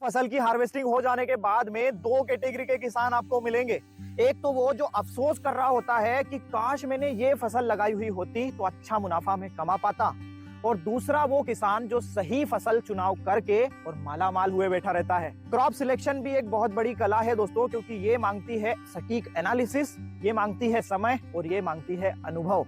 फसल की हार्वेस्टिंग हो जाने के बाद में दो कैटेगरी के किसान आपको मिलेंगे। एक तो वो जो अफसोस कर रहा होता है कि काश मैंने ये फसल लगाई हुई होती तो अच्छा मुनाफा मैं कमा पाता, और दूसरा वो किसान जो सही फसल चुनाव करके और मालामाल हुए बैठा रहता है। क्रॉप सिलेक्शन भी एक बहुत बड़ी कला है दोस्तों, क्योंकि ये मांगती है सटीक एनालिसिस, ये मांगती है समय और ये मांगती है अनुभव।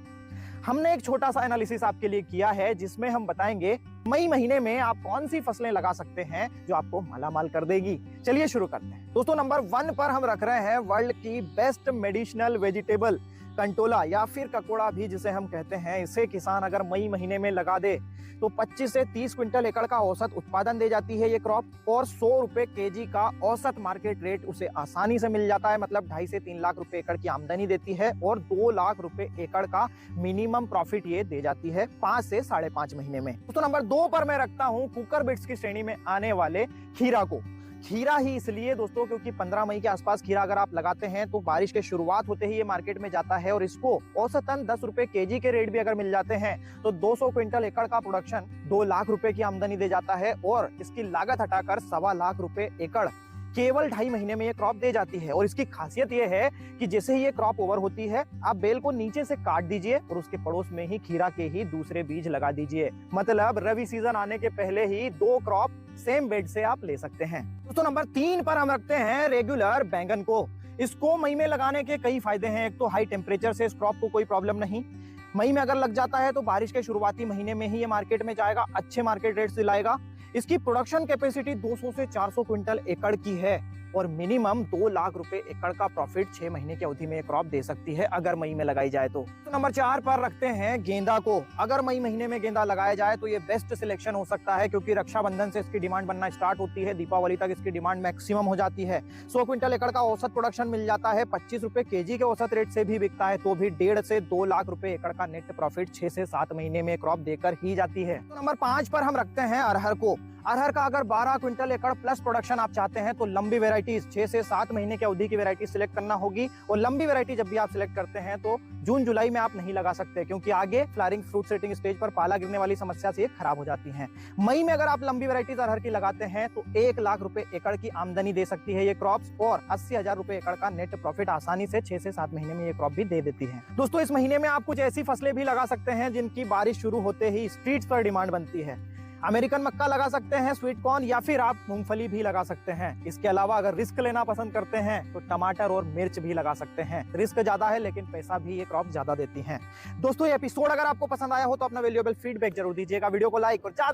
हमने एक छोटा सा एनालिसिस आपके लिए किया है जिसमें हम बताएंगे मई महीने में आप कौन सी फसलें लगा सकते हैं जो आपको मालामाल कर देगी। चलिए शुरू करते हैं दोस्तों। नंबर 1 पर हम रख रहे हैं वर्ल्ड की बेस्ट मेडिसिनल वेजिटेबल कंटोला या फिर ककोड़ा भी जिसे हम कहते हैं। इसे किसान अगर मई महीने में लगा दे तो 25 से 30 क्विंटल एकड़ का औसत उत्पादन दे जाती है ये क्रॉप, और 100 रुपए केजी का औसत मार्केट रेट उसे आसानी से मिल जाता है। मतलब 2.5 से 3 लाख रुपए एकड़ की आमदनी देती है और 2 लाख रुपए एकड़ का मिनिमम प्रॉफिट ये दे जाती है 5 से 5.5 महीने में। तो नंबर 2 पर मैं रखता हूं कुकर बिट्स की श्रेणी में आने वाले खीरा को। खीरा ही इसलिए दोस्तों क्योंकि 15 मई के आसपास खीरा अगर आप लगाते हैं तो बारिश के शुरुआत होते ही ये मार्केट में जाता है, और इसको औसतन 10 रुपए केजी के रेट भी अगर मिल जाते हैं तो 200 क्विंटल एकड़ का प्रोडक्शन 2 लाख रुपए की आमदनी दे जाता है, और इसकी लागत हटाकर 1.25 लाख रुपए एकड़ केवल 2.5 महीने में ये क्रॉप दे जाती है। और इसकी खासियत ये है कि जैसे ही ये क्रॉप ओवर होती है आप बेल को नीचे से काट दीजिए और उसके पड़ोस में ही खीरा के ही दूसरे बीज लगा दीजिए। मतलब रवि सीजन आने के पहले ही 2 क्रॉप सेम बेड से आप ले सकते हैं। दोस्तों नंबर 3 पर हम रखते हैं रेगुलर बैंगन को। इसको मई में लगाने के कई फायदे हैं। एक तो हाई टेम्परेचर से इस क्रॉप को कोई प्रॉब्लम नहीं। मई में अगर लग जाता है तो बारिश के शुरुआती महीने में ही ये मार्केट में जाएगा, अच्छे मार्केट रेट दिलाएगा। इसकी प्रोडक्शन कैपेसिटी 200 से 400 क्विंटल एकड़ की है और मिनिमम 2 लाख रुपए एकड़ का प्रॉफिट 6 महीने की अवधि में क्रॉप दे सकती है अगर मई में लगाई जाए तो नंबर 4 पर रखते हैं गेंदा को। अगर मई महीने में गेंदा लगाया जाए तो ये बेस्ट सिलेक्शन हो सकता है, क्योंकि रक्षाबंधन से इसकी डिमांड बनना स्टार्ट होती है, दीपावली तक इसकी डिमांड मैक्सिमम हो जाती है। 100 क्विंटल एकड़ का औसत प्रोडक्शन मिल जाता है, 25 रुपए केजी के औसत रेट से भी बिकता है तो भी 1.5 से 2 लाख रुपए एकड़ का नेट प्रॉफिट 6 से 7 महीने में क्रॉप देकर ही जाती है। तो नंबर 5 पर हम रखते हैं अरहर को। अरहर का अगर 12 क्विंटल एकड़ प्लस प्रोडक्शन आप चाहते हैं तो लंबी वेराइटीज 6 से 7 महीने की अवधि की वेराइटी सिलेक्ट करना होगी, और लंबी वेराइटी जब भी आप सिलेक्ट करते हैं तो जून जुलाई में आप नहीं लगा सकते, क्योंकि आगे फ्लावरिंग फ्रूट सेटिंग स्टेज पर पाला गिरने वाली समस्या से खराब हो जाती हैं। मई में अगर आप लंबी वेराइटीज अरहर की लगाते हैं तो 1 लाख रुपए एकड़ की आमदनी दे सकती है ये क्रॉप्स, और 80,000 रुपए एकड़ का नेट प्रॉफिट आसानी से 6 से 7 महीने में ये क्रॉप भी दे देती है। दोस्तों इस महीने में आप कुछ ऐसी फसलें भी लगा सकते हैं जिनकी बारिश शुरू होते ही स्ट्रीट्स पर डिमांड बनती है। अमेरिकन मक्का लगा सकते हैं, स्वीट कॉर्न, या फिर आप मूंगफली भी लगा सकते हैं। इसके अलावा अगर रिस्क लेना पसंद करते हैं तो टमाटर और मिर्च भी लगा सकते हैं। रिस्क ज्यादा है लेकिन पैसा भी ये क्रॉप ज्यादा देती हैं। दोस्तों ये एपिसोड अगर आपको पसंद आया हो तो अपना वैल्यूएबल फीडबैक जरूर दीजिएगा, वीडियो को लाइक और ज्यादा